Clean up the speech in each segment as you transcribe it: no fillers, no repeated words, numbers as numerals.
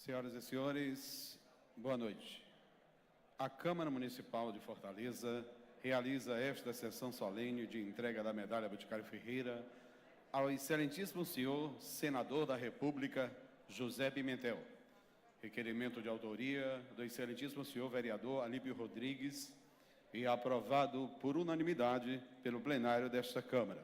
Senhoras e senhores, boa noite. A Câmara Municipal de Fortaleza realiza esta sessão solene de entrega da Medalha Boticário Ferreira ao excelentíssimo senhor Senador da República, José Pimentel. Requerimento de autoria do excelentíssimo senhor vereador Alípio Rodrigues e aprovado por unanimidade pelo plenário desta Câmara.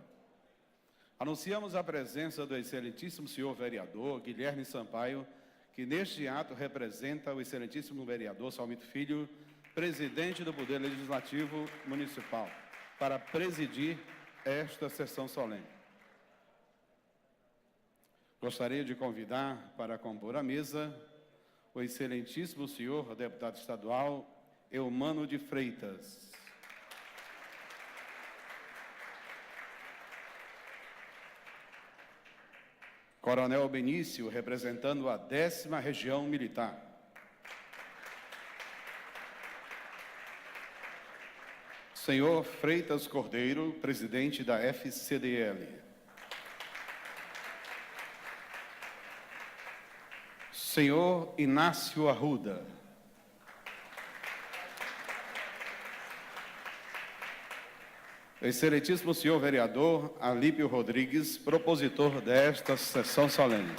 Anunciamos a presença do excelentíssimo senhor vereador Guilherme Sampaio, que neste ato representa o excelentíssimo vereador Salmito Filho, presidente do Poder Legislativo Municipal, para presidir esta sessão solene. Gostaria de convidar para compor a mesa o excelentíssimo senhor deputado estadual Eumano de Freitas. Coronel Benício, representando a 10ª Região Militar. Senhor Freitas Cordeiro, presidente da FCDL. Senhor Inácio Arruda. Excelentíssimo senhor vereador Alípio Rodrigues, propositor desta sessão solene.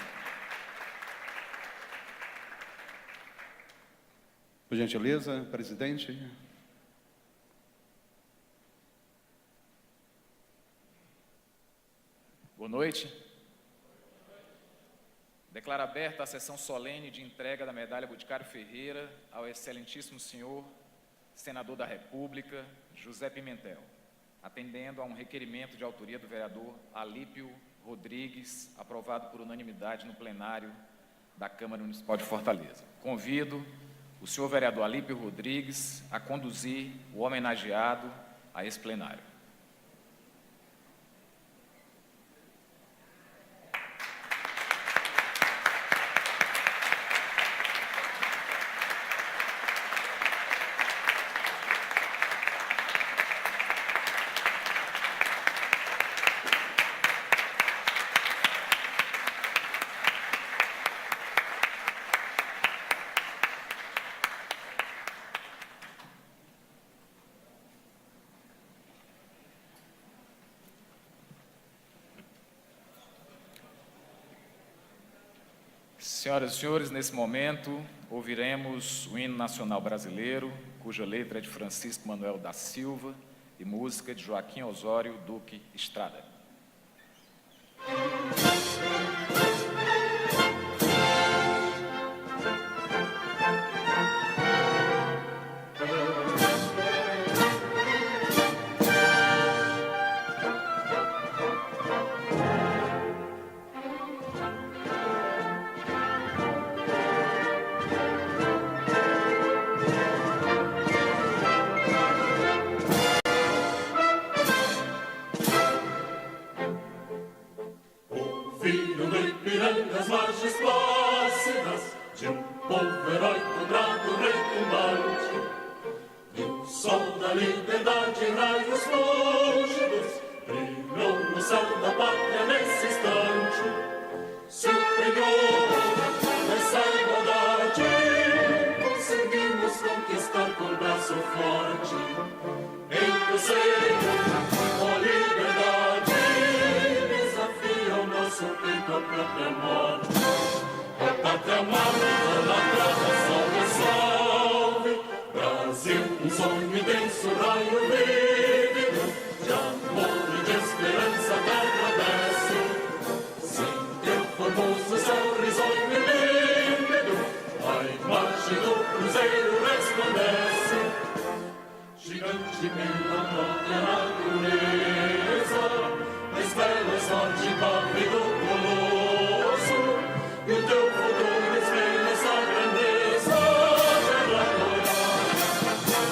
Por gentileza, presidente. Boa noite. Declaro aberta a sessão solene de entrega da Medalha Boticário Ferreira ao excelentíssimo senhor Senador da República, José Pimentel, atendendo a um requerimento de autoria do vereador Alípio Rodrigues, aprovado por unanimidade no plenário da Câmara Municipal de Fortaleza. Convido o senhor vereador Alípio Rodrigues a conduzir o homenageado a esse plenário. Senhoras e senhores, nesse momento, ouviremos o hino nacional brasileiro, cuja letra é de Francisco Manuel da Silva e música de Joaquim Osório Duque Estrada.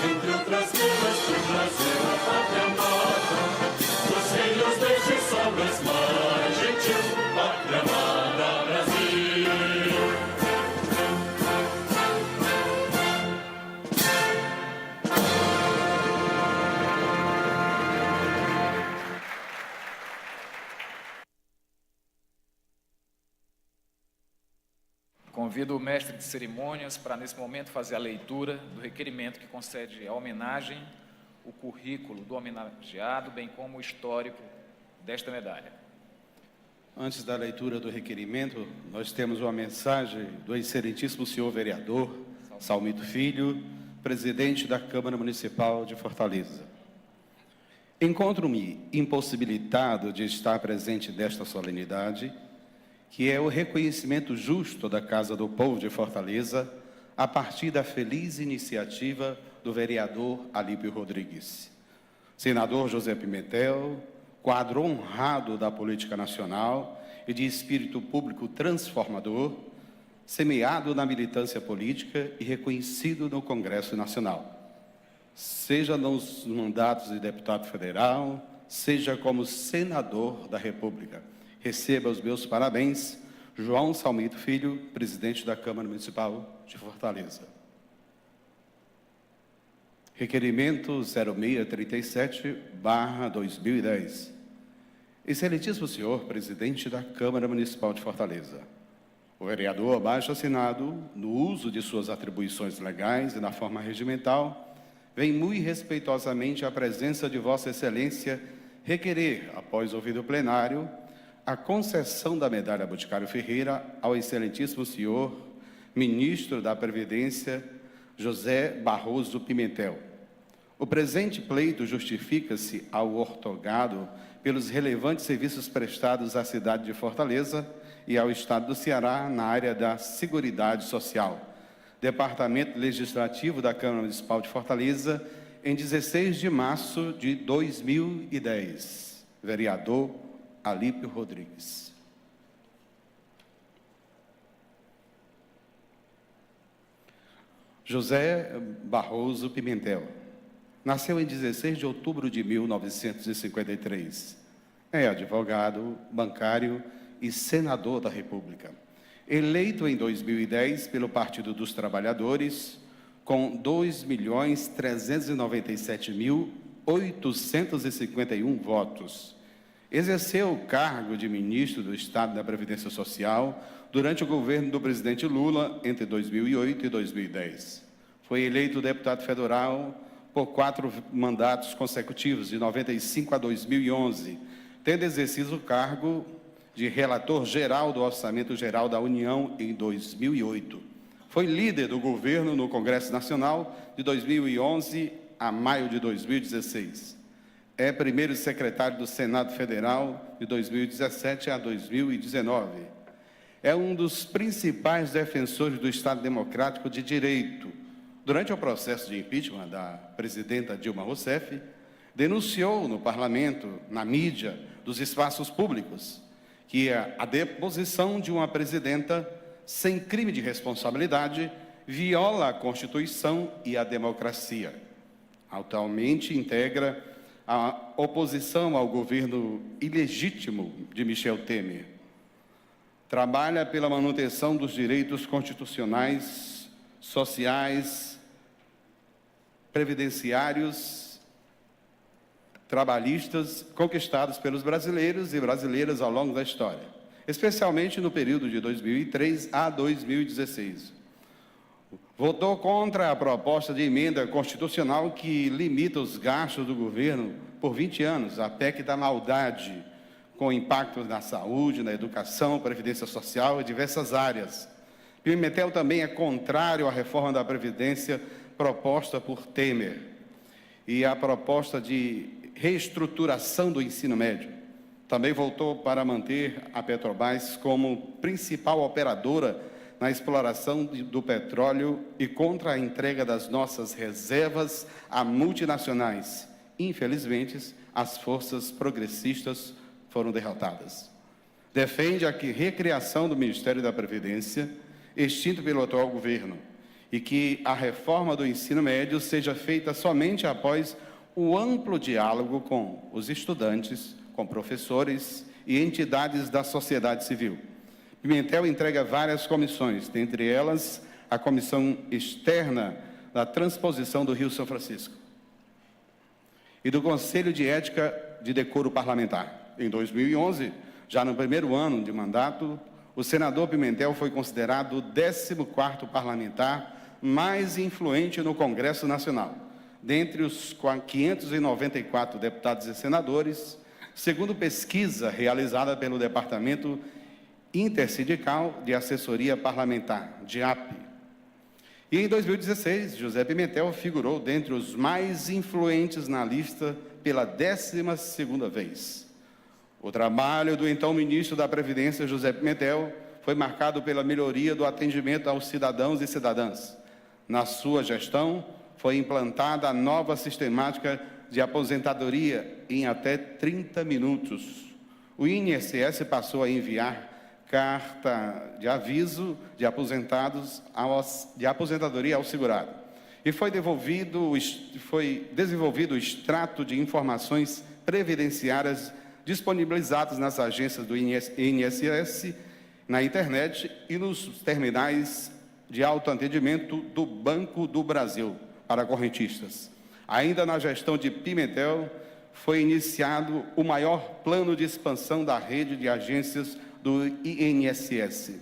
Entre outras coisas, Convido o mestre de cerimônias para, nesse momento, fazer a leitura do requerimento que concede a homenagem, o currículo do homenageado, bem como o histórico desta medalha. Antes da leitura do requerimento, nós temos uma mensagem do excelentíssimo senhor vereador Salmito Filho, presidente da Câmara Municipal de Fortaleza. Encontro-me impossibilitado de estar presente nesta solenidade, que é o reconhecimento justo da Casa do Povo de Fortaleza, a partir da feliz iniciativa do vereador Alípio Rodrigues. Senador José Pimentel, quadro honrado da política nacional e de espírito público transformador, semeado na militância política e reconhecido no Congresso Nacional. Seja nos mandatos de deputado federal, seja como senador da República. Receba os meus parabéns, João Salmito Filho, presidente da Câmara Municipal de Fortaleza. Requerimento 0637/2010. Excelentíssimo senhor presidente da Câmara Municipal de Fortaleza, o vereador abaixo assinado, no uso de suas atribuições legais e na forma regimental, vem muito respeitosamente à presença de Vossa Excelência requerer, após ouvido plenário, a concessão da medalha Boticário Ferreira ao excelentíssimo senhor ministro da Previdência, José Barroso Pimentel. O presente pleito justifica-se ao ortogado pelos relevantes serviços prestados à cidade de Fortaleza e ao Estado do Ceará na área da Seguridade Social. Departamento Legislativo da Câmara Municipal de Fortaleza, em 16 de março de 2010. Vereador Alípio Rodrigues. José Barroso Pimentel nasceu em 16 de outubro de 1953. É advogado, bancário e senador da República. Eleito em 2010 pelo Partido dos Trabalhadores, com 2.397.851 votos. Exerceu o cargo de ministro do Estado da Previdência Social durante o governo do presidente Lula entre 2008 e 2010. Foi eleito deputado federal por 4 mandatos consecutivos, de 95 a 2011, tendo exercido o cargo de relator geral do Orçamento Geral da União em 2008. Foi líder do governo no Congresso Nacional de 2011 a maio de 2016. É primeiro secretário do Senado Federal de 2017 a 2019. É um dos principais defensores do Estado Democrático de Direito. Durante o processo de impeachment da presidenta Dilma Rousseff, denunciou no parlamento, na mídia, dos espaços públicos, que a deposição de uma presidenta sem crime de responsabilidade viola a Constituição e a democracia. Atualmente integra a oposição ao governo ilegítimo de Michel Temer. Trabalha pela manutenção dos direitos constitucionais, sociais, previdenciários, trabalhistas conquistados pelos brasileiros e brasileiras ao longo da história, especialmente no período de 2003 a 2016. Votou contra a proposta de emenda constitucional que limita os gastos do governo por 20 anos, a PEC da maldade, com impactos na saúde, na educação, previdência social e diversas áreas. Pimentel também é contrário à reforma da Previdência proposta por Temer e à proposta de reestruturação do ensino médio. Também voltou para manter a Petrobras como principal operadora na exploração do petróleo e contra a entrega das nossas reservas a multinacionais. Infelizmente, as forças progressistas foram derrotadas. Defende a recriação do Ministério da Previdência, extinto pelo atual governo, e que a reforma do ensino médio seja feita somente após o amplo diálogo com os estudantes, com professores e entidades da sociedade civil. Pimentel entrega várias comissões, dentre elas a Comissão Externa da Transposição do Rio São Francisco e do Conselho de Ética de Decoro Parlamentar. Em 2011, já no primeiro ano de mandato, o senador Pimentel foi considerado o 14º parlamentar mais influente no Congresso Nacional, dentre os 594 deputados e senadores, segundo pesquisa realizada pelo Departamento Intersindical de Assessoria Parlamentar, DIAP. E em 2016, José Pimentel figurou dentre os mais influentes na lista pela 12ª vez. O trabalho do então ministro da Previdência, José Pimentel, foi marcado pela melhoria do atendimento aos cidadãos e cidadãs. Na sua gestão, foi implantada a nova sistemática de aposentadoria em até 30 minutos. O INSS passou a enviar carta de aviso de aposentados de aposentadoria ao segurado. E foi desenvolvido o extrato de informações previdenciárias disponibilizados nas agências do INSS, na internet e nos terminais de autoatendimento do Banco do Brasil para correntistas. Ainda na gestão de Pimentel, foi iniciado o maior plano de expansão da rede de agências do INSS,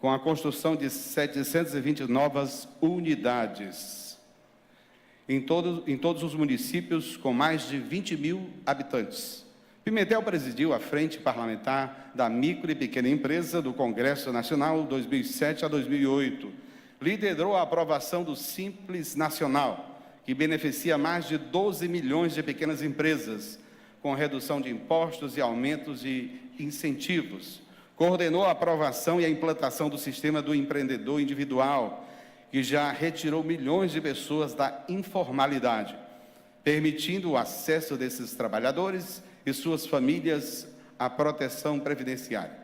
com a construção de 720 novas unidades em todos os municípios com mais de 20 mil habitantes. Pimentel presidiu a Frente Parlamentar da Micro e Pequena Empresa do Congresso Nacional 2007 a 2008. Liderou a aprovação do Simples Nacional, que beneficia mais de 12 milhões de pequenas empresas, com redução de impostos e aumentos de incentivos. Coordenou a aprovação e a implantação do sistema do empreendedor individual, que já retirou milhões de pessoas da informalidade, permitindo o acesso desses trabalhadores e suas famílias à proteção previdenciária.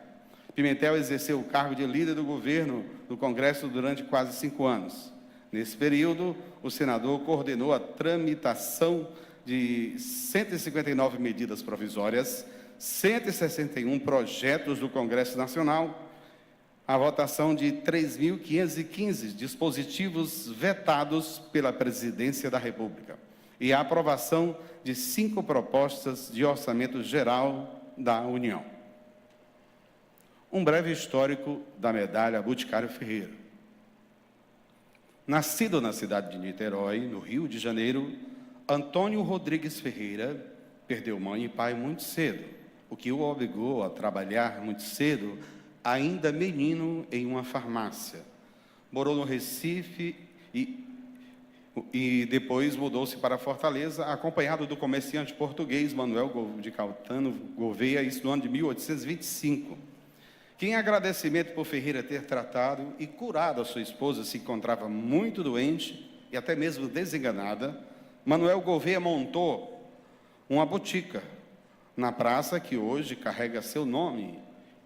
Pimentel exerceu o cargo de líder do governo no Congresso durante quase 5 anos. Nesse período, o senador coordenou a tramitação de 159 medidas provisórias, 161 projetos do Congresso Nacional, a votação de 3.515 dispositivos vetados pela Presidência da República e a aprovação de 5 propostas de orçamento geral da União. Um breve histórico da medalha Boticário Ferreira. Nascido na cidade de Niterói, no Rio de Janeiro, Antônio Rodrigues Ferreira perdeu mãe e pai muito cedo, o que o obrigou a trabalhar muito cedo, ainda menino, em uma farmácia. Morou no Recife e depois mudou-se para Fortaleza, acompanhado do comerciante português Manuel de Caetano Gouveia, isso no ano de 1825. Que, em agradecimento por Ferreira ter tratado e curado a sua esposa, se encontrava muito doente e até mesmo desenganada, Manuel Gouveia montou uma botica na praça que hoje carrega seu nome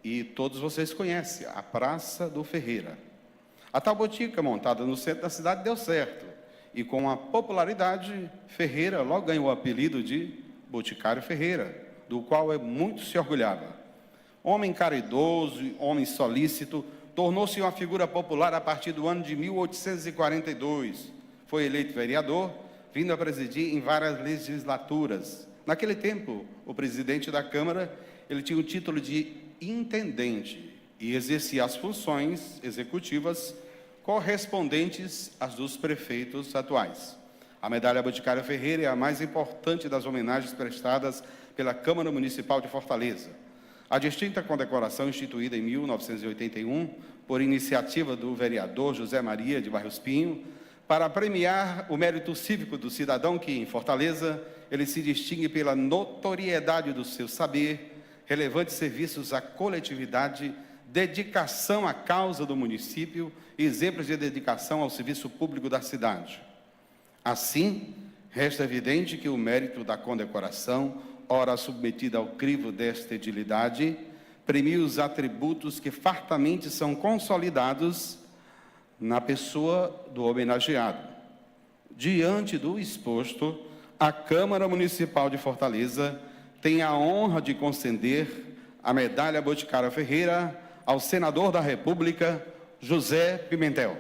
e todos vocês conhecem, a Praça do Ferreira. A tal botica, montada no centro da cidade, deu certo. E com a popularidade, Ferreira logo ganhou o apelido de Boticário Ferreira, do qual muito se orgulhava. Homem caridoso, homem solícito, tornou-se uma figura popular a partir do ano de 1842. Foi eleito vereador, vindo a presidir em várias legislaturas. Naquele tempo, o presidente da Câmara, ele tinha o título de intendente e exercia as funções executivas correspondentes às dos prefeitos atuais. A medalha Boticário Ferreira é a mais importante das homenagens prestadas pela Câmara Municipal de Fortaleza. A distinta condecoração, instituída em 1981, por iniciativa do vereador José Maria de Barros Pinho, para premiar o mérito cívico do cidadão que, em Fortaleza, ele se distingue pela notoriedade do seu saber, relevantes serviços à coletividade, dedicação à causa do município e exemplos de dedicação ao serviço público da cidade. Assim, resta evidente que o mérito da condecoração, ora submetida ao crivo desta edilidade, premia os atributos que fartamente são consolidados na pessoa do homenageado. Diante do exposto, a Câmara Municipal de Fortaleza tem a honra de conceder a medalha Boticário Ferreira ao senador da República, José Pimentel.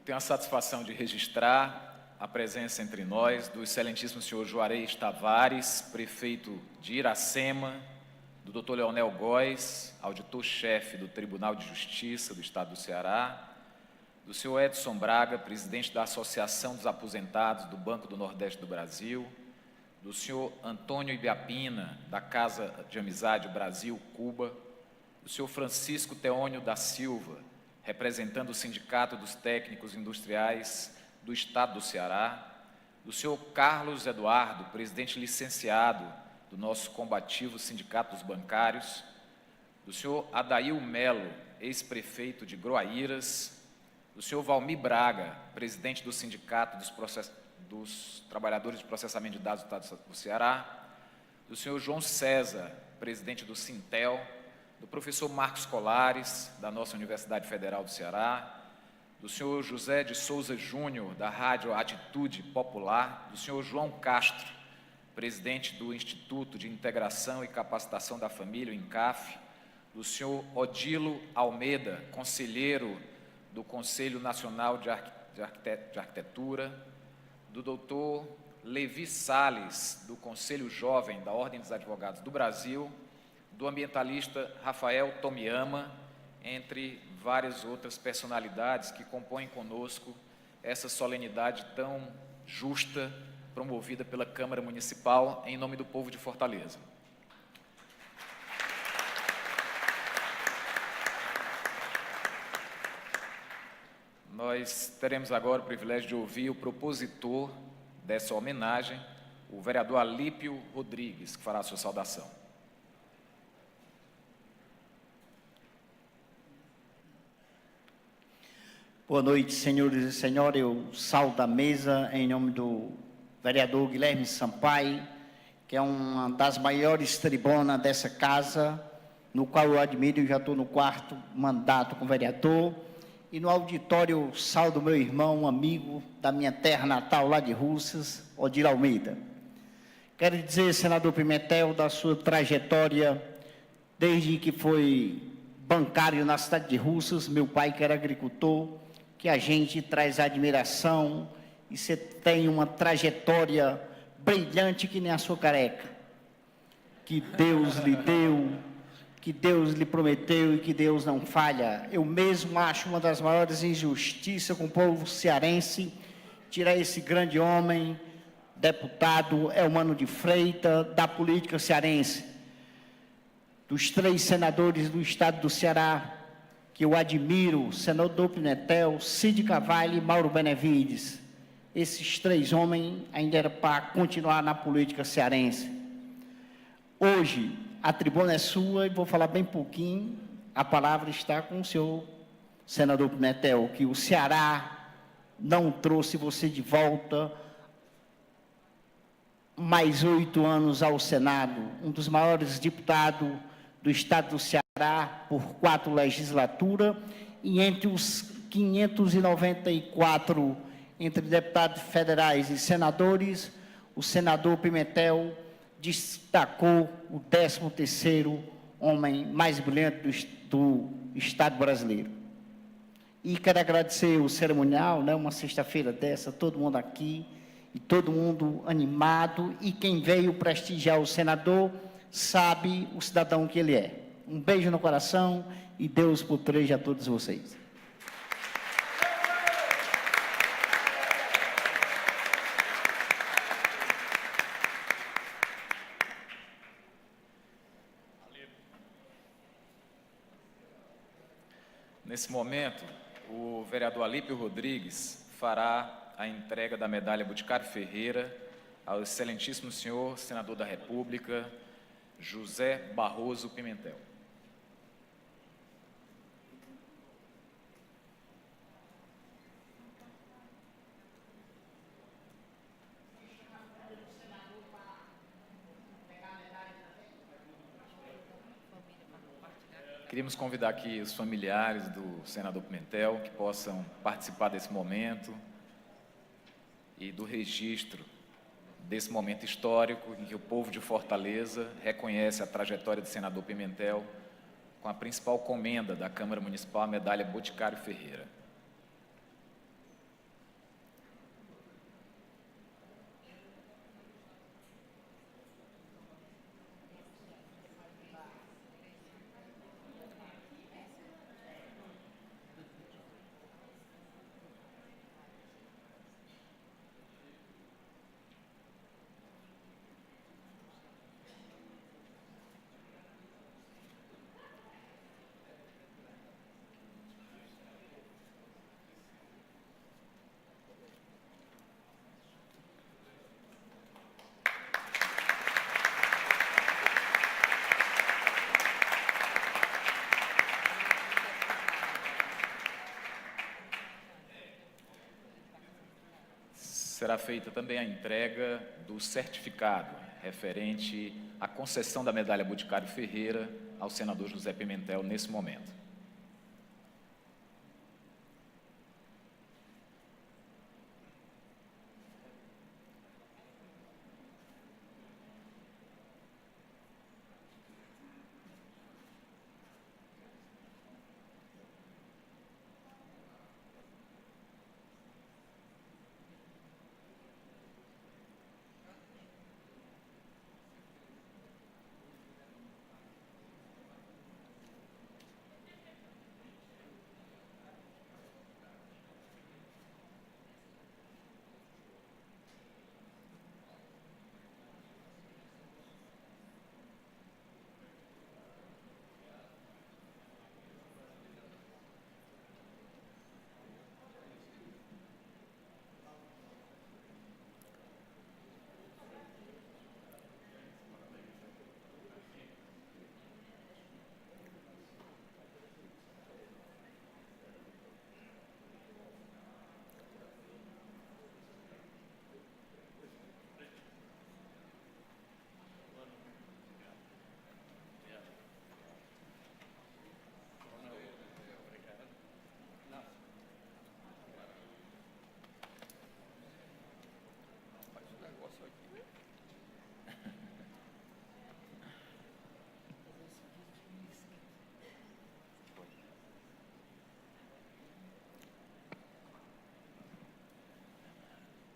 tenho a satisfação de registrar a presença entre nós do excelentíssimo senhor Juarez Tavares, prefeito de Iracema, do Dr. Leonel Góes, auditor-chefe do Tribunal de Justiça do Estado do Ceará, do senhor Edson Braga, presidente da Associação dos Aposentados do Banco do Nordeste do Brasil, do senhor Antônio Ibiapina, da Casa de Amizade Brasil-Cuba, do senhor Francisco Teônio da Silva, representando o Sindicato dos Técnicos Industriais do Estado do Ceará, do senhor Carlos Eduardo, presidente licenciado do nosso combativo Sindicato dos Bancários, do senhor Adail Melo, ex-prefeito de Groaíras, do senhor Valmir Braga, presidente do Sindicato dos Trabalhadores de Processamento de Dados do Estado do Ceará, do senhor João César, presidente do Sintel, do professor Marcos Colares, da nossa Universidade Federal do Ceará, do senhor José de Souza Júnior, da Rádio Atitude Popular, do senhor João Castro, presidente do Instituto de Integração e Capacitação da Família, o INCAF, do senhor Odilo Almeida, conselheiro do Conselho Nacional de Arquitetura, do doutor Levi Salles, do Conselho Jovem da Ordem dos Advogados do Brasil, do ambientalista Rafael Tomiyama, entre várias outras personalidades que compõem conosco essa solenidade tão justa, promovida pela Câmara Municipal, em nome do povo de Fortaleza. Nós teremos agora o privilégio de ouvir o propositor dessa homenagem, o vereador Alípio Rodrigues, que fará a sua saudação. Boa noite, senhores e senhoras. Eu saúdo a mesa em nome do vereador Guilherme Sampaio, que é uma das maiores tribunas dessa casa, no qual eu admiro. Eu já estou no 4º mandato como vereador. E no auditório eu saúdo meu irmão, um amigo da minha terra natal, lá de Russas, Odilo Almeida. Quero dizer, senador Pimentel, da sua trajetória, desde que foi bancário na cidade de Russas, meu pai que era agricultor, que a gente traz admiração, e você tem uma trajetória brilhante que nem a sua careca, que Deus lhe deu, que Deus lhe prometeu e que Deus não falha. Eu mesmo acho uma das maiores injustiças com o povo cearense, tirar esse grande homem, deputado Elmano de Freitas, da política cearense, dos 3 senadores do estado do Ceará, que eu admiro, senador Pimentel, Cid Cavalli e Mauro Benevides. Esses 3 homens ainda eram para continuar na política cearense. Hoje, a tribuna é sua e vou falar bem pouquinho. A palavra está com o senhor, senador Pimentel, que o Ceará não trouxe você de volta mais 8 anos ao Senado, um dos maiores deputados do estado do Ceará por 4 legislaturas, e entre os 594 entre deputados federais e senadores, o senador Pimentel destacou o 13º homem mais brilhante do Estado brasileiro. E quero agradecer o cerimonial, né, uma sexta-feira dessa, todo mundo aqui, e todo mundo animado, e quem veio prestigiar o senador sabe o cidadão que ele é. Um beijo no coração e Deus proteja a todos vocês. Nesse momento, o vereador Alípio Rodrigues fará a entrega da medalha Boticário Ferreira ao excelentíssimo senhor senador da República, José Barroso Pimentel. Queríamos convidar aqui os familiares do senador Pimentel que possam participar desse momento e do registro desse momento histórico em que o povo de Fortaleza reconhece a trajetória do senador Pimentel com a principal comenda da Câmara Municipal, a medalha Boticário Ferreira. será feita também a entrega do certificado referente à concessão da medalha Boticário Ferreira ao senador José Pimentel nesse momento.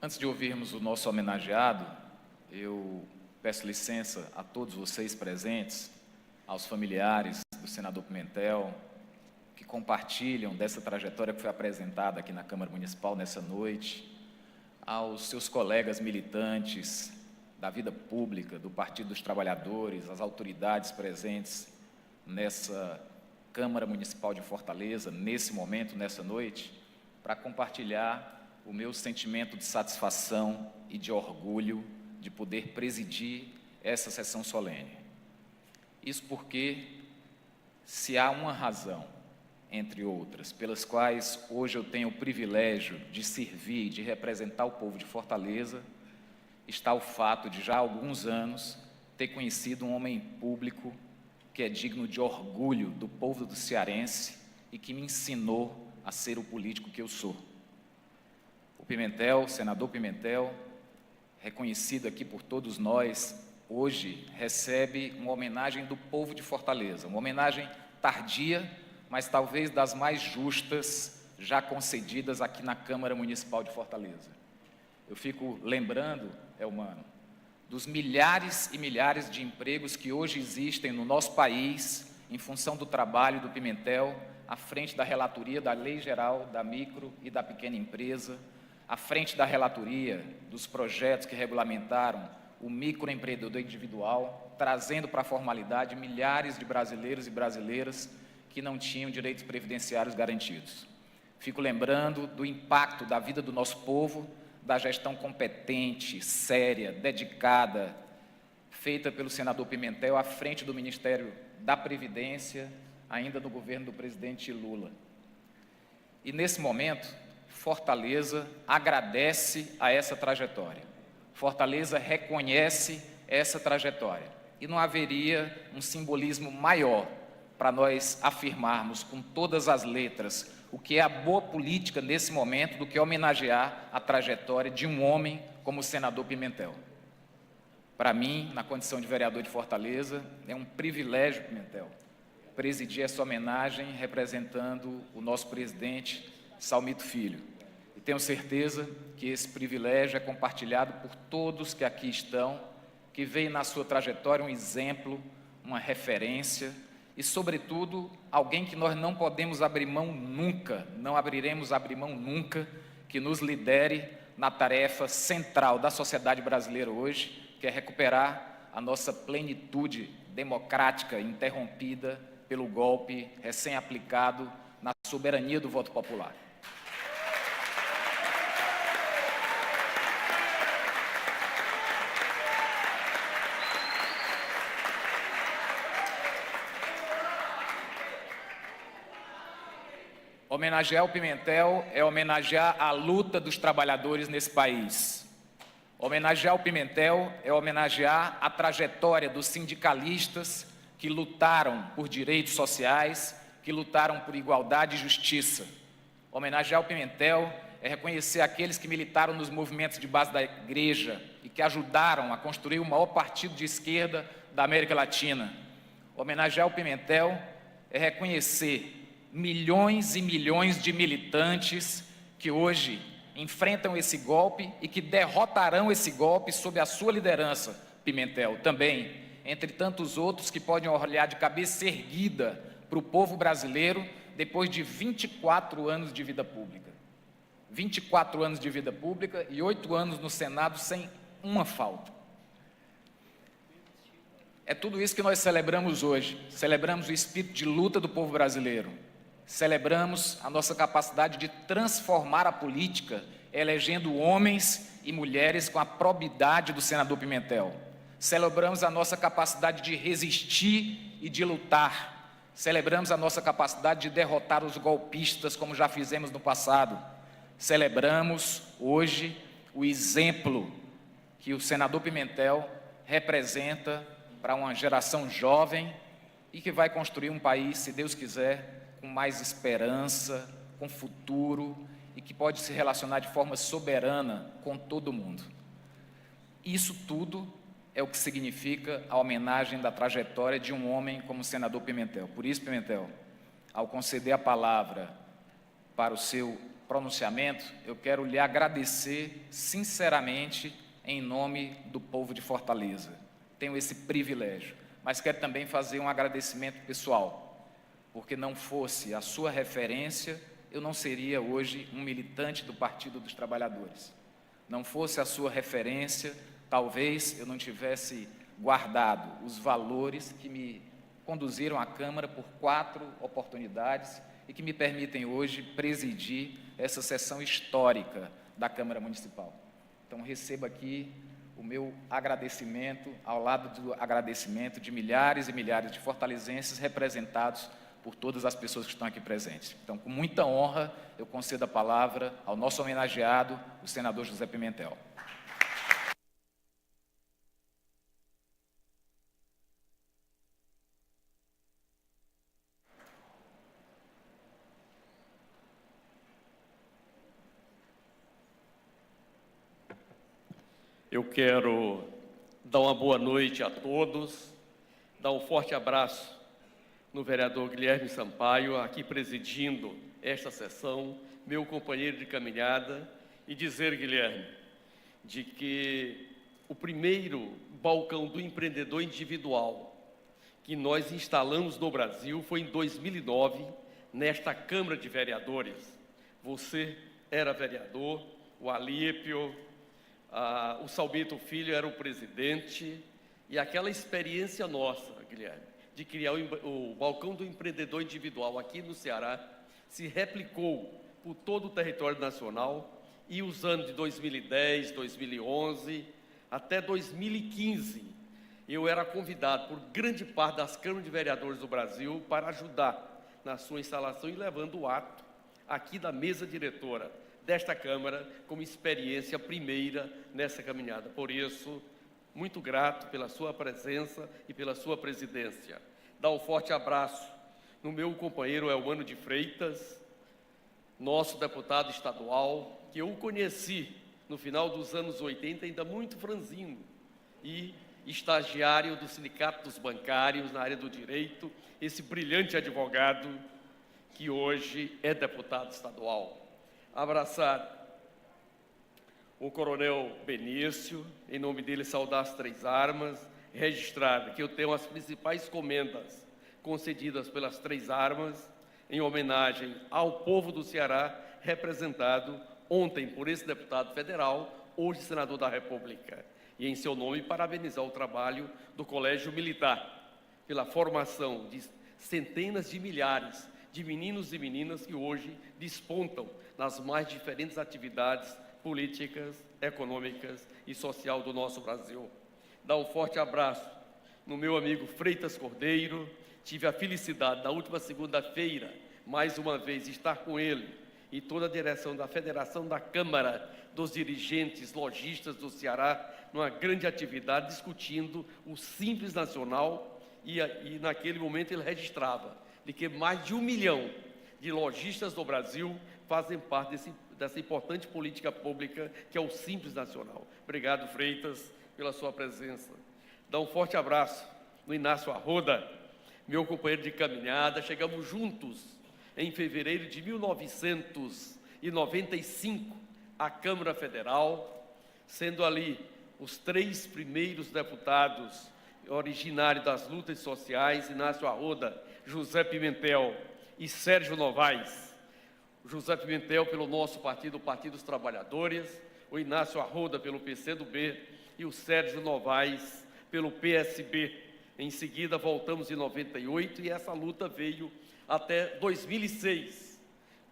Antes de ouvirmos o nosso homenageado, eu peço licença a todos vocês presentes, aos familiares do senador Pimentel, que compartilham dessa trajetória que foi apresentada aqui na Câmara Municipal nessa noite, aos seus colegas militantes da vida pública, do Partido dos Trabalhadores, às autoridades presentes nessa Câmara Municipal de Fortaleza, nesse momento, nessa noite, para compartilhar o meu sentimento de satisfação e de orgulho de poder presidir essa sessão solene. Isso porque, se há uma razão, entre outras, pelas quais hoje eu tenho o privilégio de servir, de representar o povo de Fortaleza, está o fato de, já há alguns anos, ter conhecido um homem público que é digno de orgulho do povo do cearense e que me ensinou a ser o político que eu sou. O Pimentel, o senador Pimentel, reconhecido aqui por todos nós, hoje recebe uma homenagem do povo de Fortaleza, uma homenagem tardia, mas talvez das mais justas já concedidas aqui na Câmara Municipal de Fortaleza. Eu fico lembrando, Elmano, dos milhares e milhares de empregos que hoje existem no nosso país em função do trabalho do Pimentel, à frente da relatoria da Lei Geral da Micro e da Pequena Empresa, à frente da relatoria dos projetos que regulamentaram o microempreendedor individual, trazendo para a formalidade milhares de brasileiros e brasileiras que não tinham direitos previdenciários garantidos. Fico lembrando do impacto da vida do nosso povo, da gestão competente, séria, dedicada, feita pelo senador Pimentel à frente do Ministério da Previdência, ainda no governo do presidente Lula. E nesse momento, Fortaleza agradece a essa trajetória. Fortaleza reconhece essa trajetória. E não haveria um simbolismo maior para nós afirmarmos com todas as letras o que é a boa política nesse momento do que homenagear a trajetória de um homem como o senador Pimentel. Para mim, na condição de vereador de Fortaleza, é um privilégio, Pimentel, presidir essa homenagem representando o nosso presidente, Salmito Filho. E tenho certeza que esse privilégio é compartilhado por todos que aqui estão, que veem na sua trajetória um exemplo, uma referência e, sobretudo, alguém que nós não podemos abrir mão nunca, não abriremos abrir mão nunca, que nos lidere na tarefa central da sociedade brasileira hoje, que é recuperar a nossa plenitude democrática interrompida pelo golpe recém-aplicado na soberania do voto popular. Homenagear o Pimentel é homenagear a luta dos trabalhadores nesse país. Homenagear o Pimentel é homenagear a trajetória dos sindicalistas que lutaram por direitos sociais, que lutaram por igualdade e justiça. Homenagear o Pimentel é reconhecer aqueles que militaram nos movimentos de base da igreja e que ajudaram a construir o maior partido de esquerda da América Latina. Homenagear o Pimentel é reconhecer milhões e milhões de militantes que hoje enfrentam esse golpe e que derrotarão esse golpe sob a sua liderança, Pimentel, também, entre tantos outros que podem olhar de cabeça erguida para o povo brasileiro depois de 24 anos de vida pública. 24 anos de vida pública e 8 anos no Senado sem uma falta. É tudo isso que nós celebramos hoje. Celebramos o espírito de luta do povo brasileiro. Celebramos a nossa capacidade de transformar a política, elegendo homens e mulheres com a probidade do senador Pimentel. Celebramos a nossa capacidade de resistir e de lutar. Celebramos a nossa capacidade de derrotar os golpistas, como já fizemos no passado. Celebramos hoje o exemplo que o senador Pimentel representa para uma geração jovem e que vai construir um país, se Deus quiser, com mais esperança, com futuro e que pode se relacionar de forma soberana com todo mundo. Isso tudo é o que significa a homenagem da trajetória de um homem como o senador Pimentel. Por isso, Pimentel, ao conceder a palavra para o seu pronunciamento, eu quero lhe agradecer sinceramente em nome do povo de Fortaleza. Tenho esse privilégio, mas quero também fazer um agradecimento pessoal, porque não fosse a sua referência, eu não seria hoje um militante do Partido dos Trabalhadores. Não fosse a sua referência, talvez eu não tivesse guardado os valores que me conduziram à Câmara por 4 oportunidades e que me permitem hoje presidir essa sessão histórica da Câmara Municipal. Então, receba aqui o meu agradecimento, ao lado do agradecimento de milhares e milhares de fortalezenses representados por todas as pessoas que estão aqui presentes. Então, com muita honra, eu concedo a palavra ao nosso homenageado, o senador José Pimentel. Eu quero dar uma boa noite a todos, dar um forte abraço no vereador Guilherme Sampaio, aqui presidindo esta sessão, meu companheiro de caminhada, e dizer, Guilherme, de que o primeiro balcão do empreendedor individual que nós instalamos no Brasil foi em 2009, nesta Câmara de Vereadores. Você era vereador, o Alípio, o Salbito Filho era o presidente, e aquela experiência nossa, Guilherme, de criar o balcão do empreendedor individual aqui no Ceará, se replicou por todo o território nacional, e os anos de 2010, 2011, até 2015, eu era convidado por grande parte das câmaras de vereadores do Brasil para ajudar na sua instalação e levando o ato aqui da mesa diretora desta Câmara como experiência primeira nessa caminhada. Por isso, muito grato pela sua presença e pela sua presidência. Dá um forte abraço no meu companheiro Elmano de Freitas, nosso deputado estadual, que eu conheci no final dos anos 80, ainda muito franzino, e estagiário do Sindicato dos Bancários na área do direito, esse brilhante advogado que hoje é deputado estadual. Abraçar o coronel Benício, em nome dele saudar as 3 armas, registrar que eu tenho as principais comendas concedidas pelas 3 armas, em homenagem ao povo do Ceará, representado ontem por esse deputado federal, hoje senador da República. E em seu nome parabenizar o trabalho do Colégio Militar, pela formação de centenas de milhares de meninos e meninas que hoje despontam nas mais diferentes atividades políticas, econômicas e social do nosso Brasil. Dá um forte abraço no meu amigo Freitas Cordeiro. Tive a felicidade, na última segunda-feira, mais uma vez, estar com ele e toda a direção da Federação da Câmara dos Dirigentes Lojistas do Ceará, numa grande atividade, discutindo o Simples Nacional, e naquele momento ele registrava de que mais de 1 milhão de lojistas do Brasil fazem parte dessa importante política pública que é o Simples Nacional. Obrigado, Freitas, pela sua presença. Dá um forte abraço no Inácio Arruda, meu companheiro de caminhada. Chegamos juntos em fevereiro de 1995 à Câmara Federal, sendo ali os 3 primeiros deputados originários das lutas sociais, Inácio Arruda, José Pimentel e Sérgio Novaes. O José Pimentel pelo nosso partido, o Partido dos Trabalhadores, o Inácio Arruda pelo PCdoB e o Sérgio Novaes pelo PSB. Em seguida, voltamos em 98 e essa luta veio até 2006,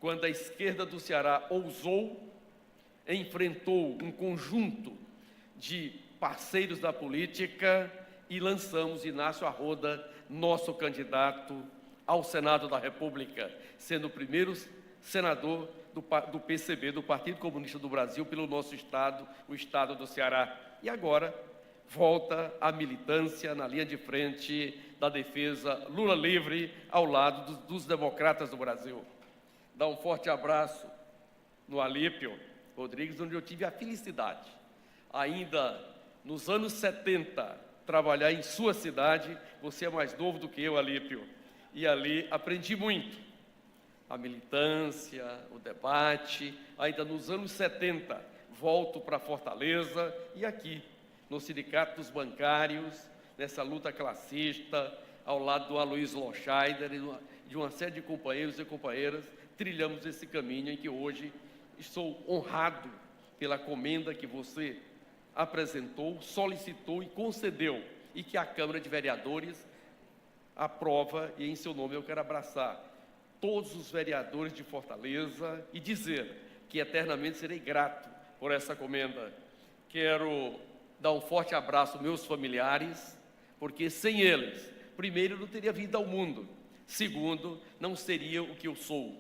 quando a esquerda do Ceará ousou, enfrentou um conjunto de parceiros da política e lançamos Inácio Arruda, nosso candidato ao Senado da República, sendo o primeiro senador do PCB, do Partido Comunista do Brasil, pelo nosso estado, o estado do Ceará. E agora volta à militância na linha de frente da defesa Lula livre, ao lado dos democratas do Brasil. Dá um forte abraço no Alípio Rodrigues, onde eu tive a felicidade, ainda nos anos 70, trabalhar em sua cidade. Você é mais novo do que eu, Alípio, e ali aprendi muito. A militância, o debate. Ainda nos anos 70, volto para Fortaleza e aqui, no Sindicato dos Bancários, nessa luta classista, ao lado do Aloysio Loscheider e de uma série de companheiros e companheiras, trilhamos esse caminho em que hoje estou honrado pela comenda que você apresentou, solicitou e concedeu, e que a Câmara de Vereadores aprova, e em seu nome eu quero abraçar todos os vereadores de Fortaleza e dizer que eternamente serei grato por essa comenda. Quero dar um forte abraço aos meus familiares, porque sem eles, primeiro, eu não teria vindo ao mundo, segundo, não seria o que eu sou.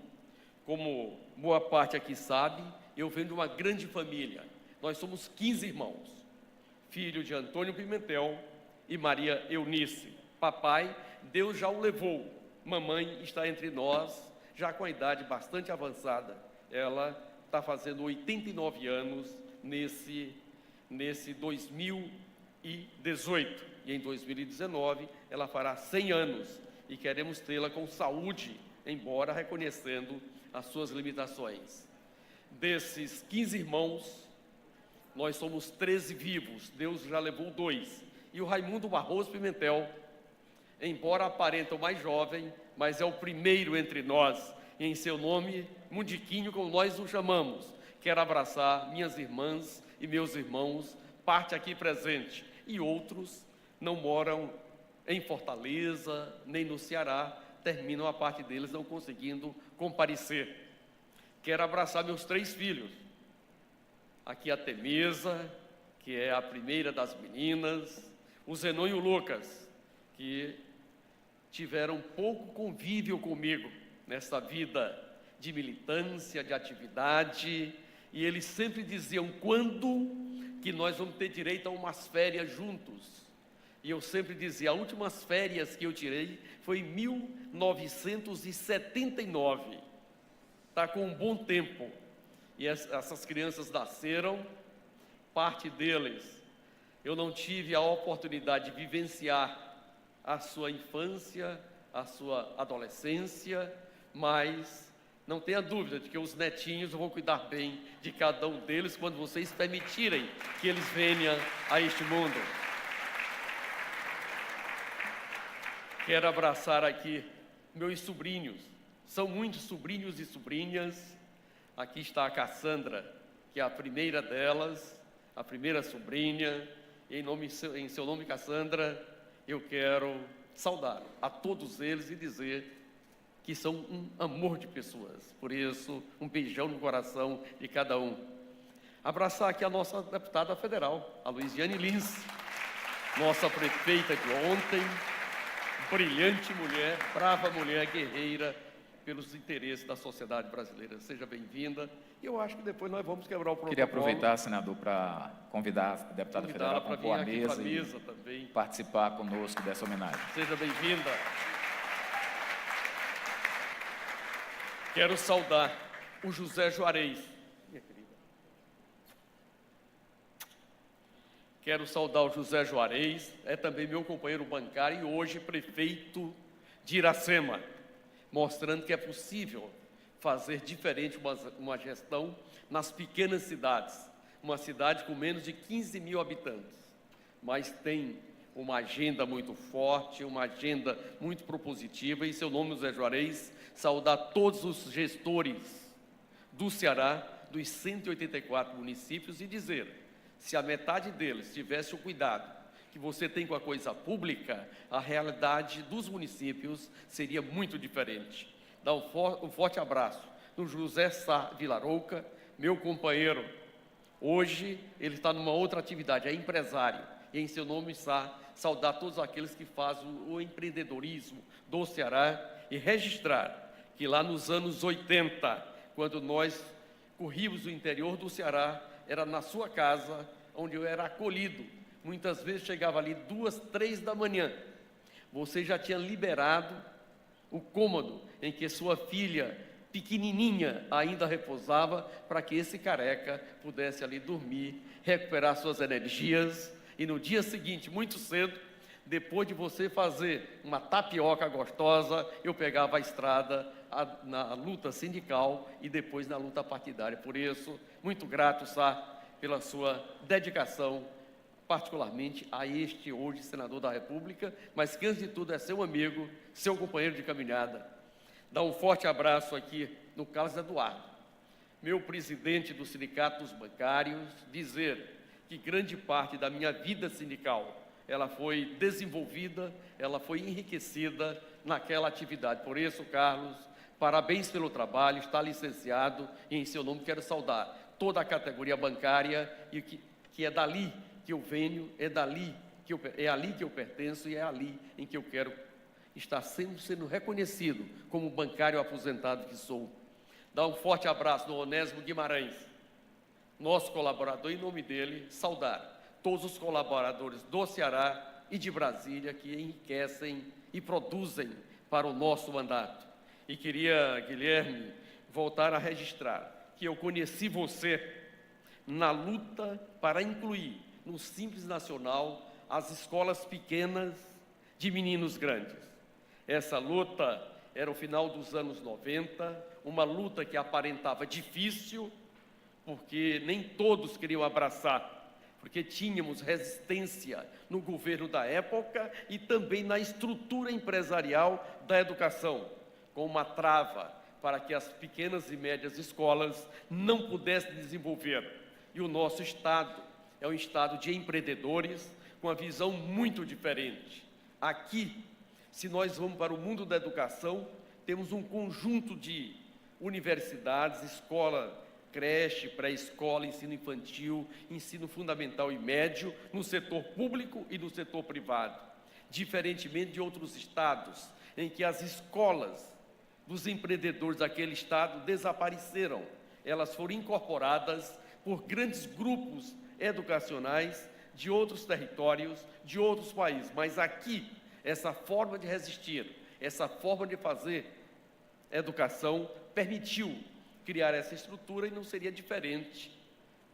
Como boa parte aqui sabe, eu venho de uma grande família. Nós somos 15 irmãos, filho de Antônio Pimentel e Maria Eunice. Papai, Deus já o levou. Mamãe está entre nós, já com a idade bastante avançada. Ela está fazendo 89 anos nesse 2018. E em 2019 ela fará 100 anos. E queremos tê-la com saúde, embora reconhecendo as suas limitações. Desses 15 irmãos, nós somos 13 vivos. Deus já levou 2. E o Raimundo Barroso Pimentel, embora aparenta o mais jovem, mas é o primeiro entre nós, e em seu nome, Mundiquinho, como nós o chamamos. Quero abraçar minhas irmãs e meus irmãos, parte aqui presente, e outros não moram em Fortaleza, nem no Ceará, terminam a parte deles não conseguindo comparecer. Quero abraçar meus 3 filhos. Aqui a Temesa, que é a primeira das meninas, o Zenon e o Lucas, que tiveram pouco convívio comigo nessa vida de militância, de atividade, e eles sempre diziam: quando que nós vamos ter direito a umas férias juntos? E eu sempre dizia: as últimas férias que eu tirei foi em 1979, está com um bom tempo, e essas crianças nasceram, parte deles eu não tive a oportunidade de vivenciar a sua infância, a sua adolescência, mas não tenha dúvida de que os netinhos vão cuidar bem de cada um deles quando vocês permitirem que eles venham a este mundo. Quero abraçar aqui meus sobrinhos, são muitos sobrinhos e sobrinhas. Aqui está a Cassandra, que é a primeira delas, a primeira sobrinha. Em seu nome, Cassandra, eu quero saudar a todos eles e dizer que são um amor de pessoas. Por isso, um beijão no coração de cada um. Abraçar aqui a nossa deputada federal, a Luiziane Lins, nossa prefeita de ontem, brilhante mulher, brava mulher, guerreira, pelos interesses da sociedade brasileira. Seja bem-vinda. E eu acho que depois nós vamos quebrar o protocolo. Queria aproveitar, senador, para convidar a deputada federal a compor a mesa e também. Participar conosco dessa homenagem. Seja bem-vinda. Quero saudar o José Juarez, minha querida. Quero saudar o José Juarez, é também meu companheiro bancário e hoje prefeito de Iracema, mostrando que é possível fazer diferente uma gestão nas pequenas cidades. Uma cidade com menos de 15 mil habitantes, mas tem uma agenda muito forte, uma agenda muito propositiva. Em seu nome, José Juarez, saudar todos os gestores do Ceará, dos 184 municípios, e dizer, se a metade deles tivesse o cuidado que você tem com a coisa pública, a realidade dos municípios seria muito diferente. Dá um forte abraço no José Sá Vilarouca, meu companheiro. Hoje ele está numa outra atividade, é empresário. E em seu nome, Sá, saudar todos aqueles que fazem o empreendedorismo do Ceará e registrar que lá nos anos 80, quando nós corríamos o interior do Ceará, era na sua casa onde eu era acolhido. Muitas vezes chegava ali 2, 3 da manhã. Você já tinha liberado o cômodo em que sua filha pequenininha ainda repousava para que esse careca pudesse ali dormir, recuperar suas energias e no dia seguinte, muito cedo, depois de você fazer uma tapioca gostosa, eu pegava a estrada na luta sindical e depois na luta partidária. Por isso, muito grato, Sá, pela sua dedicação, particularmente a este hoje senador da República, mas que antes de tudo é seu amigo, seu companheiro de caminhada. Dá um forte abraço aqui no Carlos Eduardo, meu presidente do Sindicato dos Bancários, dizer que grande parte da minha vida sindical, ela foi desenvolvida, ela foi enriquecida naquela atividade. Por isso, Carlos, parabéns pelo trabalho, está licenciado e em seu nome quero saudar toda a categoria bancária e que é dali que eu venho, é ali que eu pertenço e é ali em que eu quero estar sendo reconhecido como bancário aposentado que sou. Dá um forte abraço no Onésimo Guimarães, nosso colaborador, em nome dele, saudar todos os colaboradores do Ceará e de Brasília que enriquecem e produzem para o nosso mandato. E queria, Guilherme, voltar a registrar que eu conheci você na luta para incluir no Simples Nacional as escolas pequenas de meninos grandes. Essa luta era o final dos anos 90, uma luta que aparentava difícil, porque nem todos queriam abraçar, porque tínhamos resistência no governo da época e também na estrutura empresarial da educação, com uma trava para que as pequenas e médias escolas não pudessem desenvolver. E o nosso Estado é um Estado de empreendedores com uma visão muito diferente. Aqui, se nós vamos para o mundo da educação, temos um conjunto de universidades, escola, creche, pré-escola, ensino infantil, ensino fundamental e médio, no setor público e no setor privado. Diferentemente de outros estados, em que as escolas dos empreendedores daquele estado desapareceram. Elas foram incorporadas por grandes grupos educacionais de outros territórios, de outros países. Mas aqui, essa forma de resistir, essa forma de fazer educação permitiu criar essa estrutura e não seria diferente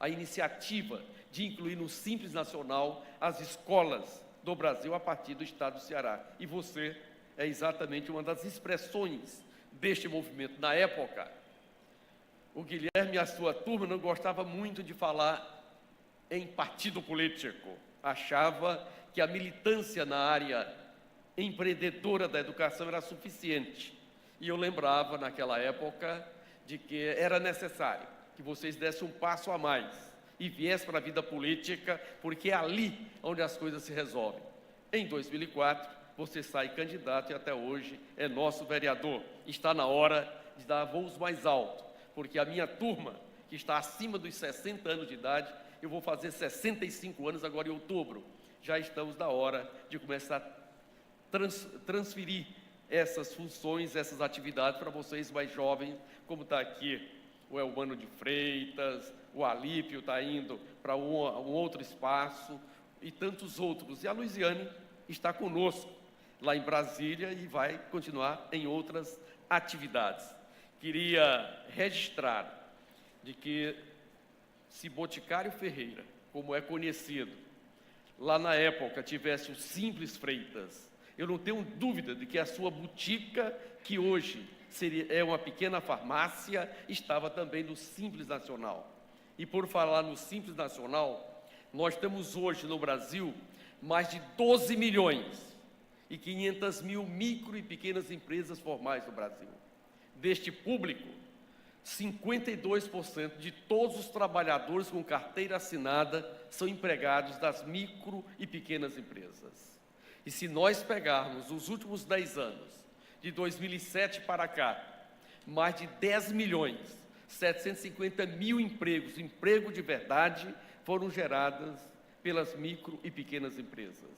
a iniciativa de incluir no Simples Nacional as escolas do Brasil a partir do estado do Ceará. E você é exatamente uma das expressões deste movimento. Na época, o Guilherme e a sua turma não gostava muito de falar em partido político. Achava que a militância na área empreendedora da educação era suficiente. E eu lembrava, naquela época, de que era necessário que vocês dessem um passo a mais e viessem para a vida política, porque é ali onde as coisas se resolvem. Em 2004, você sai candidato e até hoje é nosso vereador. Está na hora de dar voos mais altos, porque a minha turma, que está acima dos 60 anos de idade, eu vou fazer 65 anos agora em outubro. Já estamos na hora de começar a transferir essas funções, essas atividades para vocês mais jovens, como está aqui o Elmano de Freitas, o Alípio está indo para um outro espaço e tantos outros. E a Luiziane está conosco lá em Brasília e vai continuar em outras atividades. Queria registrar de que se Boticário Ferreira, como é conhecido, lá na época tivesse o Simples Freitas, eu não tenho dúvida de que a sua botica, que hoje é uma pequena farmácia, estava também no Simples Nacional. E por falar no Simples Nacional, nós temos hoje no Brasil mais de 12 milhões e 500 mil micro e pequenas empresas formais no Brasil. Deste público, 52% de todos os trabalhadores com carteira assinada são empregados das micro e pequenas empresas. E se nós pegarmos os últimos 10 anos, de 2007 para cá, mais de 10 milhões, 750 mil empregos, emprego de verdade, foram gerados pelas micro e pequenas empresas.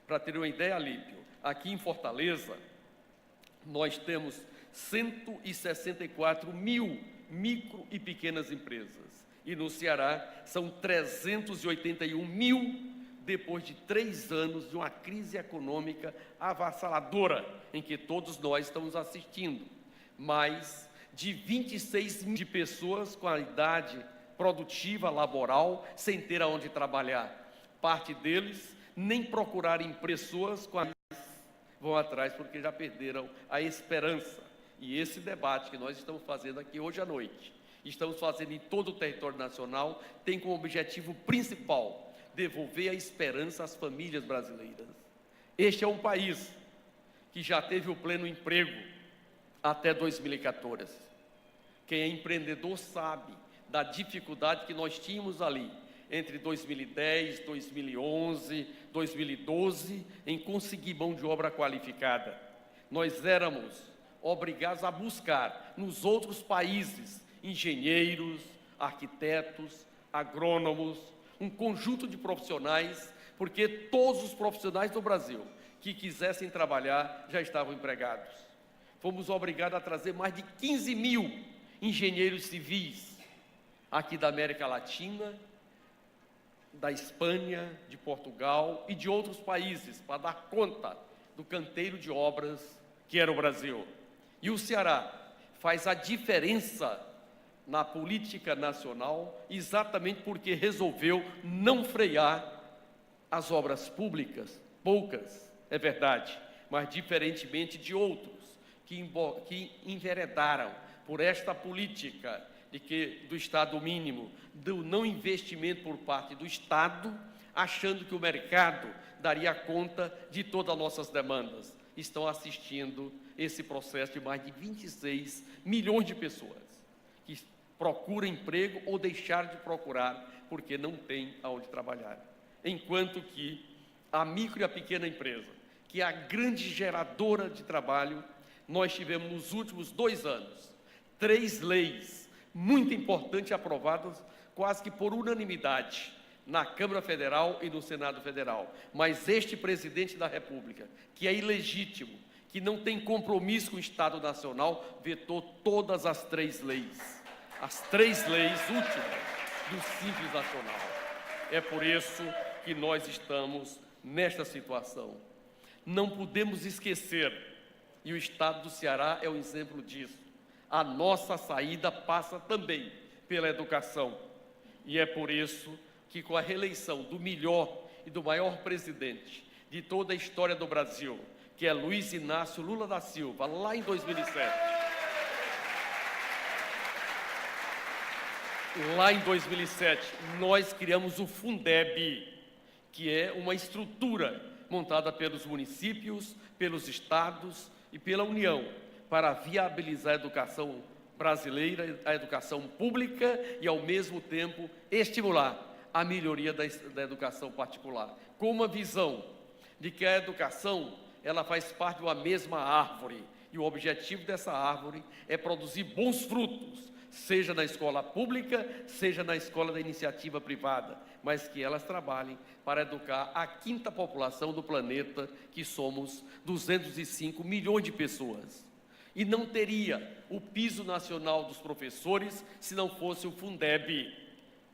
Para ter uma ideia, Alípio, aqui em Fortaleza, nós temos 164 mil micro e pequenas empresas. E no Ceará são 381 mil, depois de 3 anos de uma crise econômica avassaladora, em que todos nós estamos assistindo. Mais de 26 mil de pessoas com a idade produtiva, laboral, sem ter aonde trabalhar. Parte deles nem procurarem pessoas com a vão atrás porque já perderam a esperança. E esse debate que nós estamos fazendo aqui hoje à noite, estamos fazendo em todo o território nacional, tem como objetivo principal devolver a esperança às famílias brasileiras. Este é um país que já teve o pleno emprego até 2014. Quem é empreendedor sabe da dificuldade que nós tínhamos ali, entre 2010, 2011, 2012, em conseguir mão de obra qualificada. Nós éramos obrigados a buscar nos outros países engenheiros, arquitetos, agrônomos, um conjunto de profissionais, porque todos os profissionais do Brasil que quisessem trabalhar já estavam empregados. Fomos obrigados a trazer mais de 15 mil engenheiros civis aqui da América Latina, da Espanha, de Portugal e de outros países, para dar conta do canteiro de obras que era o Brasil. E o Ceará faz a diferença na política nacional, exatamente porque resolveu não frear as obras públicas, poucas, é verdade, mas diferentemente de outros que enveredaram por esta política do Estado mínimo, do não investimento por parte do Estado, achando que o mercado daria conta de todas as nossas demandas. Estão assistindo esse processo de mais de 26 milhões de pessoas que procuram emprego ou deixaram de procurar porque não tem aonde trabalhar. Enquanto que a micro e a pequena empresa, que é a grande geradora de trabalho, nós tivemos nos últimos 2 anos 3 leis muito importantes aprovadas quase que por unanimidade na Câmara Federal e no Senado Federal. Mas este presidente da República, que é ilegítimo, que não tem compromisso com o Estado Nacional, vetou todas as 3 leis. As 3 leis últimas do Simples Nacional. É por isso que nós estamos nesta situação. Não podemos esquecer, e o Estado do Ceará é um exemplo disso, a nossa saída passa também pela educação. E é por isso que com a reeleição do melhor e do maior presidente de toda a história do Brasil, que é Luiz Inácio Lula da Silva, lá em 2007, nós criamos o Fundeb, que é uma estrutura montada pelos municípios, pelos estados e pela União, para viabilizar a educação brasileira, a educação pública e, ao mesmo tempo, estimular a melhoria da educação particular, com uma visão de que a educação ela faz parte de uma mesma árvore, e o objetivo dessa árvore é produzir bons frutos, seja na escola pública, seja na escola da iniciativa privada, mas que elas trabalhem para educar a quinta população do planeta, que somos 205 milhões de pessoas. E não teria o piso nacional dos professores se não fosse o Fundeb.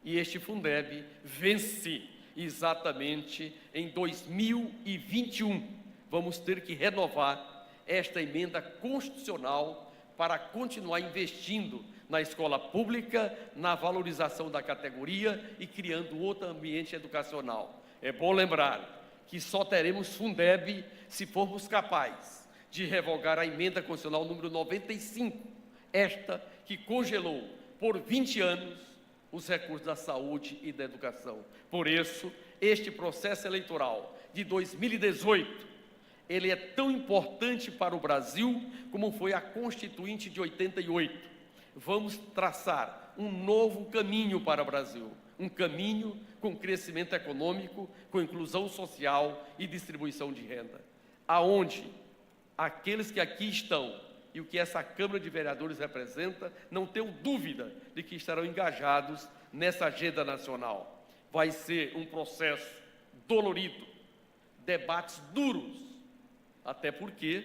E este Fundeb vence exatamente em 2021. Vamos ter que renovar esta emenda constitucional para continuar investindo na escola pública, na valorização da categoria e criando outro ambiente educacional. É bom lembrar que só teremos Fundeb se formos capazes de revogar a emenda constitucional número 95, esta que congelou por 20 anos os recursos da saúde e da educação. Por isso, este processo eleitoral de 2018, ele é tão importante para o Brasil como foi a Constituinte de 88. Vamos traçar um novo caminho para o Brasil, um caminho com crescimento econômico, com inclusão social e distribuição de renda, aonde aqueles que aqui estão e o que essa Câmara de Vereadores representa, não tenho dúvida de que estarão engajados nessa agenda nacional. Vai ser um processo dolorido, debates duros, até porque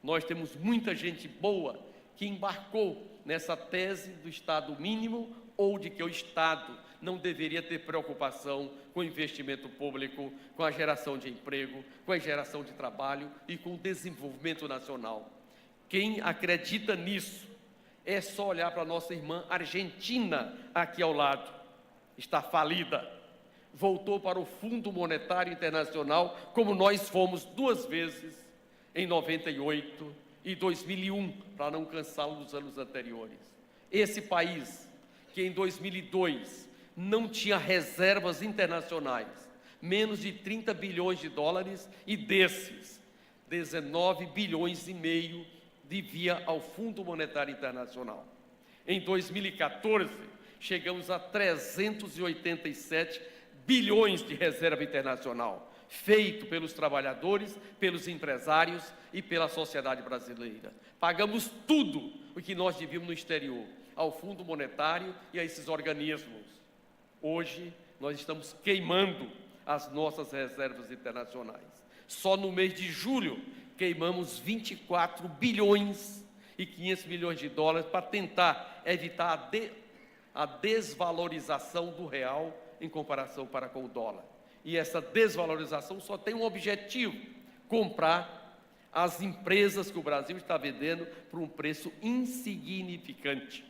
nós temos muita gente boa que embarcou nessa tese do Estado mínimo ou de que o Estado não deveria ter preocupação com o investimento público, com a geração de emprego, com a geração de trabalho e com o desenvolvimento nacional. Quem acredita nisso é só olhar para a nossa irmã Argentina aqui ao lado. Está falida. Voltou para o Fundo Monetário Internacional, como nós fomos 2 vezes, em 98 e 2001, para não cansá-lo dos anos anteriores. Esse país, que em 2002 não tinha reservas internacionais, menos de 30 bilhões de dólares, e desses, 19 bilhões e meio devia ao Fundo Monetário Internacional. Em 2014, chegamos a 387 bilhões de reserva internacional, feito pelos trabalhadores, pelos empresários e pela sociedade brasileira. Pagamos tudo o que nós devíamos no exterior, ao Fundo Monetário e a esses organismos. Hoje, nós estamos queimando as nossas reservas internacionais. Só no mês de julho, queimamos 24 bilhões e 500 milhões de dólares para tentar evitar a desvalorização do real em comparação com o dólar. E essa desvalorização só tem um objetivo: comprar as empresas que o Brasil está vendendo por um preço insignificante.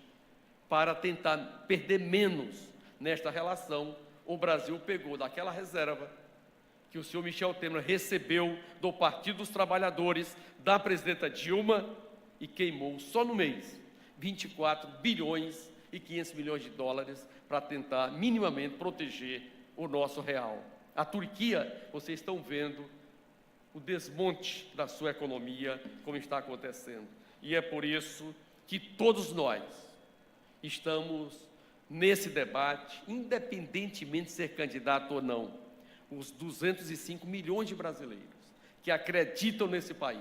Para tentar perder menos nesta relação, o Brasil pegou daquela reserva que o senhor Michel Temer recebeu do Partido dos Trabalhadores, da presidenta Dilma, e queimou só no mês 24 bilhões e 500 milhões de dólares para tentar minimamente proteger o nosso real. A Turquia, vocês estão vendo o desmonte da sua economia, como está acontecendo. E é por isso que todos nós estamos nesse debate, independentemente de ser candidato ou não. Os 205 milhões de brasileiros que acreditam nesse país,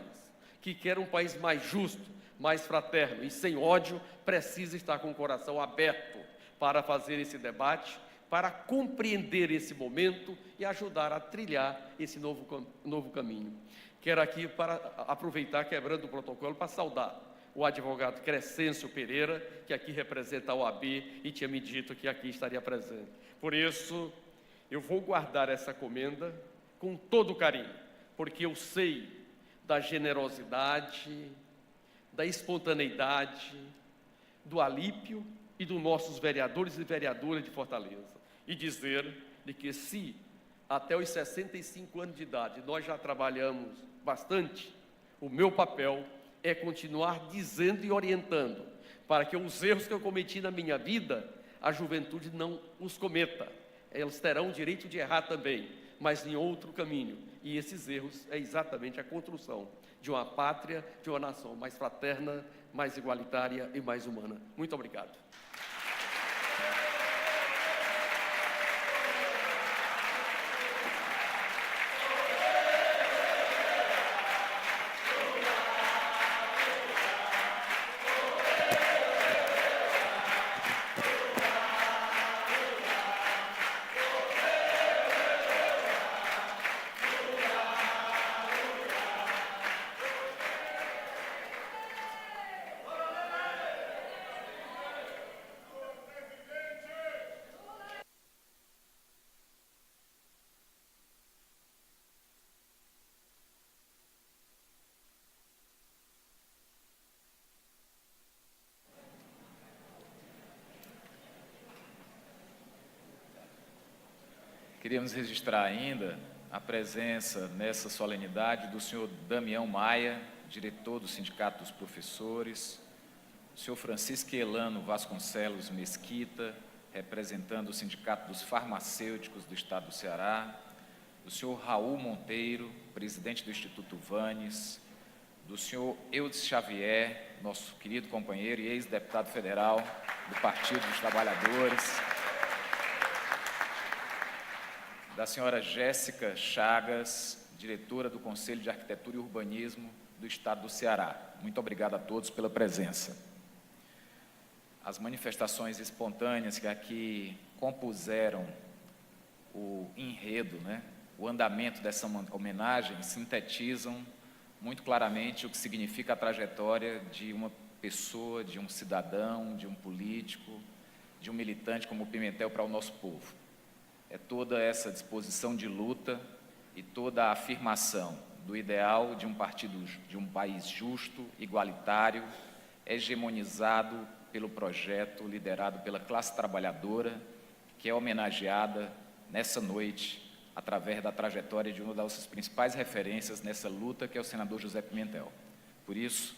que querem um país mais justo, mais fraterno e sem ódio, precisa estar com o coração aberto para fazer esse debate, para compreender esse momento e ajudar a trilhar esse novo caminho. Quero aqui aproveitar, quebrando o protocolo, para saudar o advogado Crescêncio Pereira, que aqui representa a OAB e tinha me dito que aqui estaria presente. Por isso, eu vou guardar essa comenda com todo carinho, porque eu sei da generosidade, da espontaneidade, do alípio e dos nossos vereadores e vereadoras de Fortaleza. E dizer de que se até os 65 anos de idade nós já trabalhamos bastante, o meu papel é continuar dizendo e orientando para que os erros que eu cometi na minha vida, a juventude não os cometa. Eles terão o direito de errar também, mas em outro caminho. E esses erros é exatamente a construção de uma pátria, de uma nação mais fraterna, mais igualitária e mais humana. Muito obrigado. Queríamos registrar ainda a presença nessa solenidade do senhor Damião Maia, diretor do Sindicato dos Professores, o senhor Francisco Elano Vasconcelos Mesquita, representando o Sindicato dos Farmacêuticos do Estado do Ceará, do senhor Raul Monteiro, presidente do Instituto Vanes, do senhor Eudes Xavier, nosso querido companheiro e ex-deputado federal do Partido dos Trabalhadores, da senhora Jéssica Chagas, diretora do Conselho de Arquitetura e Urbanismo do Estado do Ceará. Muito obrigado a todos pela presença. As manifestações espontâneas que aqui compuseram o enredo, o andamento dessa homenagem, sintetizam muito claramente o que significa a trajetória de uma pessoa, de um cidadão, de um político, de um militante como o Pimentel para o nosso povo. É toda essa disposição de luta e toda a afirmação do ideal de um partido, de um país justo, igualitário, hegemonizado pelo projeto liderado pela classe trabalhadora, que é homenageada nessa noite através da trajetória de uma das nossas principais referências nessa luta, que é o senador José Pimentel. Por isso,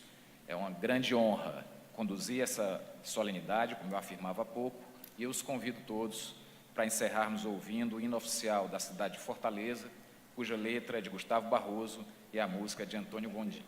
é uma grande honra conduzir essa solenidade, como eu afirmava há pouco, e eu os convido todos para encerrarmos ouvindo o hino oficial da cidade de Fortaleza, cuja letra é de Gustavo Barroso e a música é de Antônio Gondim.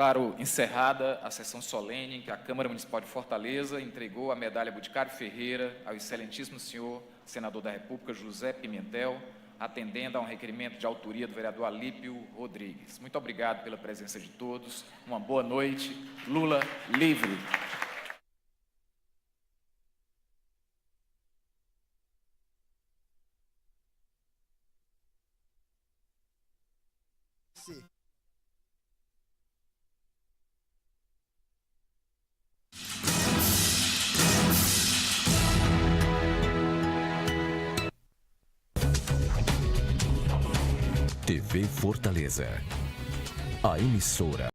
Declaro encerrada a sessão solene em que a Câmara Municipal de Fortaleza entregou a medalha Boticário Ferreira ao excelentíssimo senhor senador da República José Pimentel, atendendo a um requerimento de autoria do vereador Alípio Rodrigues. Muito obrigado pela presença de todos. Uma boa noite. Lula livre. TV Fortaleza, a emissora